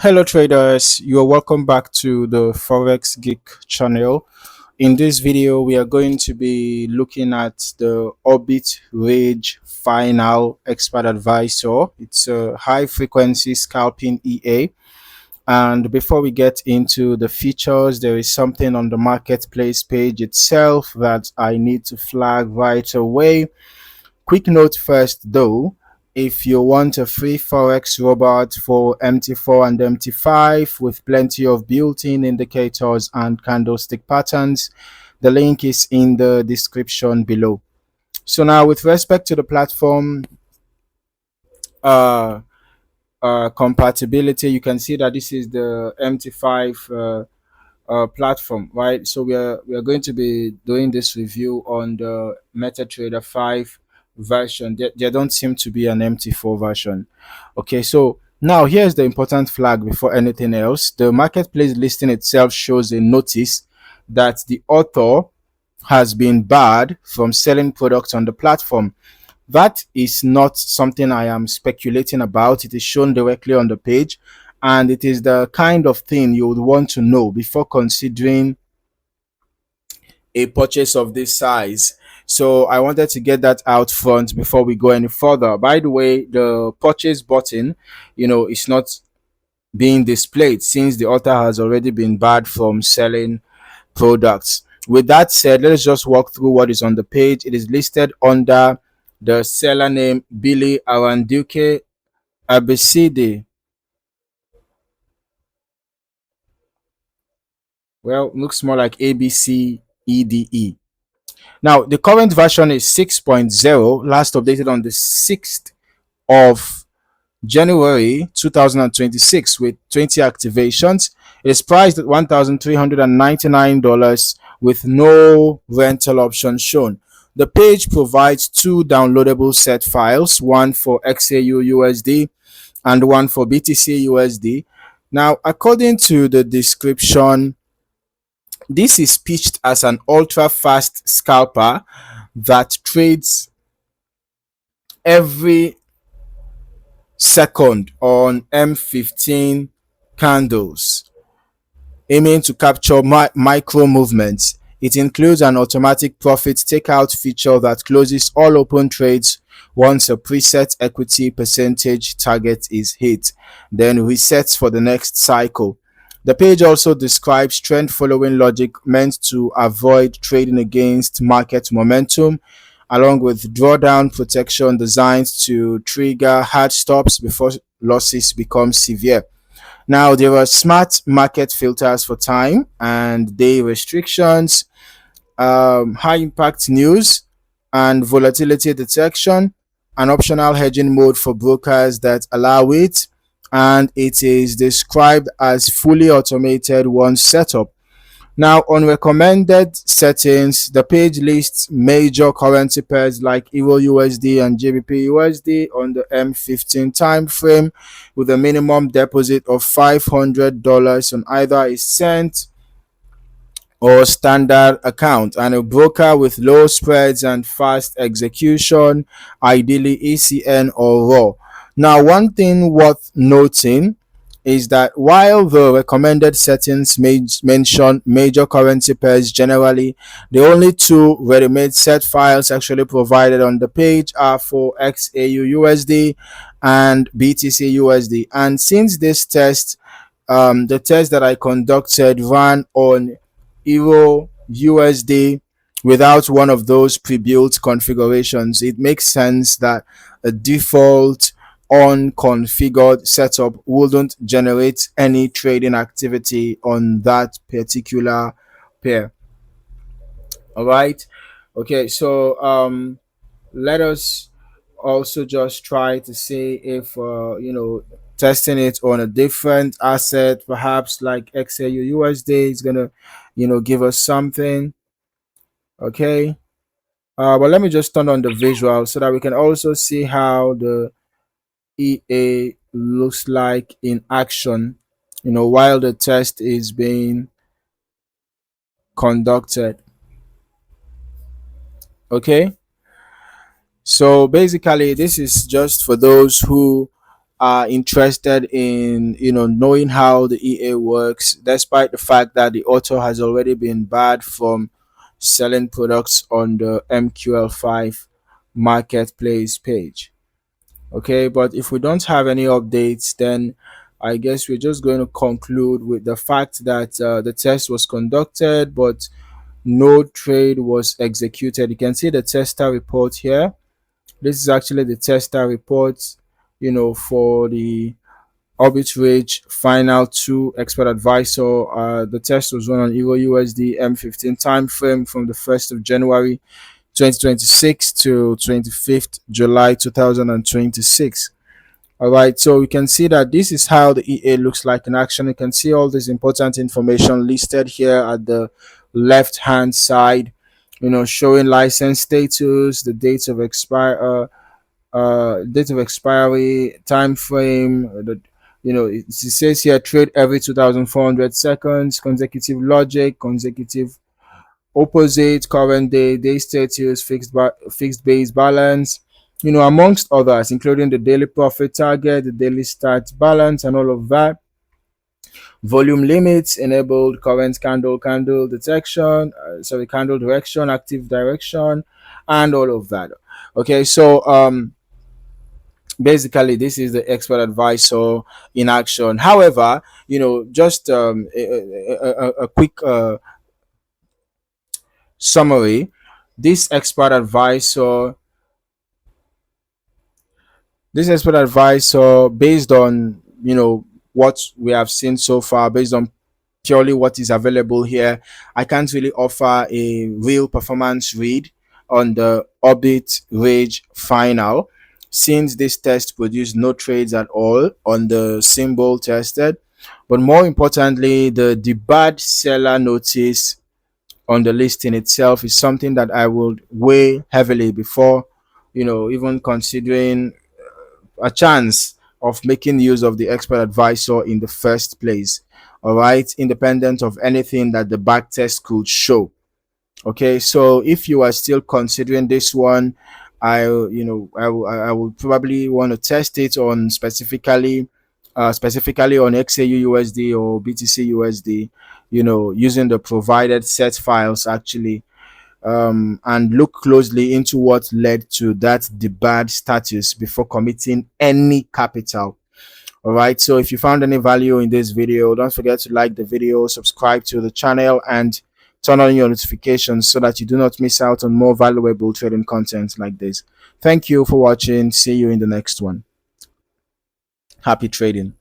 Hello traders, you are welcome back to the Forex Geek channel. In this video, we are going to be looking at the Orbit Rage Final Expert Advisor. It's a high frequency scalping EA. And before we get into the features, there is something on the marketplace page itself that I need to flag right away. Quick note first though, if you want a free Forex robot for MT4 and MT5 with plenty of built-in indicators and candlestick patterns, the link is in the description below. So now with respect to the platform uh, compatibility, you can see that this is the MT5 platform, right? So we are going to be doing this review on the MetaTrader 5 version. There don't seem to be an MT4 version. Okay, so now here's the important flag before anything else. The marketplace listing itself shows a notice that the author has been barred from selling products on the platform. That is not something I am speculating about. It is shown directly on the page, and it is the kind of thing you would want to know before considering a purchase of this size. So I wanted to get that out front before we go any further. By the way, the purchase button, is not being displayed since the author has already been barred from selling products. With that said, let's just walk through what is on the page. It is listed under the seller name Billy Aranduke Abeside. Well, looks more like ABCEDE. Now, the current version is 6.0, last updated on the 6th of January 2026 with 20 activations. It is priced at $1,399 with no rental option shown. The page provides two downloadable set files, one for XAU USD and one for BTC USD. Now, according to the description, this is pitched as an ultra fast scalper that trades every second on M15 candles, aiming to capture micro movements. It includes an automatic profit takeout feature that closes all open trades once a preset equity percentage target is hit, then resets for the next cycle. The page also describes trend following logic meant to avoid trading against market momentum, along with drawdown protection designed to trigger hard stops before losses become severe. Now, there are smart market filters for time and day restrictions, high impact news, and volatility detection, an optional hedging mode for brokers that allow it, and it is described as fully automated once set up. Now, on recommended settings, the page lists major currency pairs like EURUSD and GBP/USD on the M15 time frame, with a minimum deposit of $500 on either a cent or standard account, and a broker with low spreads and fast execution, ideally ECN or RAW. Now, one thing worth noting is that while the recommended settings mention major currency pairs generally, the only two ready-made set files actually provided on the page are for XAU USD and BTC USD. And since this test, the test that I conducted ran on Euro USD without one of those pre-built configurations, it makes sense that a default unconfigured setup wouldn't generate any trading activity on that particular pair. All right. Okay, so let us also just try to see if testing it on a different asset, perhaps like XAU USD is gonna give us something. Okay, but let me just turn on the visual so that we can also see how the EA looks like in action, while the test is being conducted. Okay, so basically this is just for those who are interested in knowing how the EA works, despite the fact that the author has already been barred from selling products on the MQL5 marketplace page. Okay, but if we don't have any updates, then I guess we're just going to conclude with the fact that the test was conducted, but no trade was executed. You can see the tester report here. This is actually the tester report, for the Orbit Rage Final 2 Expert Advisor. The test was run on EURUSD M15 time frame from the 1st of January 2026 to 25th July 2026. All right, so we can see that this is how the EA looks like in action. You can see all this important information listed here at the left hand side, showing license status, the date of expiry, time frame, it says here trade every 2400 seconds, consecutive logic, consecutive opposite, current day status, fixed base balance, amongst others, including the daily profit target, the daily start balance, and all of that. Volume limits enabled, current candle detection, candle direction, active direction, and all of that. Okay, so basically this is the expert advisor in action. However, just a quick summary. This expert advisor based on what we have seen so far, based on purely what is available here, I can't really offer a real performance read on the Orbit Rage Final, since this test produced no trades at all on the symbol tested. But more importantly, the debarred seller notice on the listing itself is something that I would weigh heavily before even considering a chance of making use of the expert advisor in the first place. All right, independent of anything that the backtest could show. Okay, so if you are still considering this one, I would probably want to test it on specifically on XAU USD or BTC USD, using the provided set files actually, and look closely into what led to that debarred status before committing any capital. All right, so if you found any value in this video, don't forget to like the video, subscribe to the channel, and turn on your notifications so that you do not miss out on more valuable trading content like this. Thank you for watching. See you in the next one. Happy trading.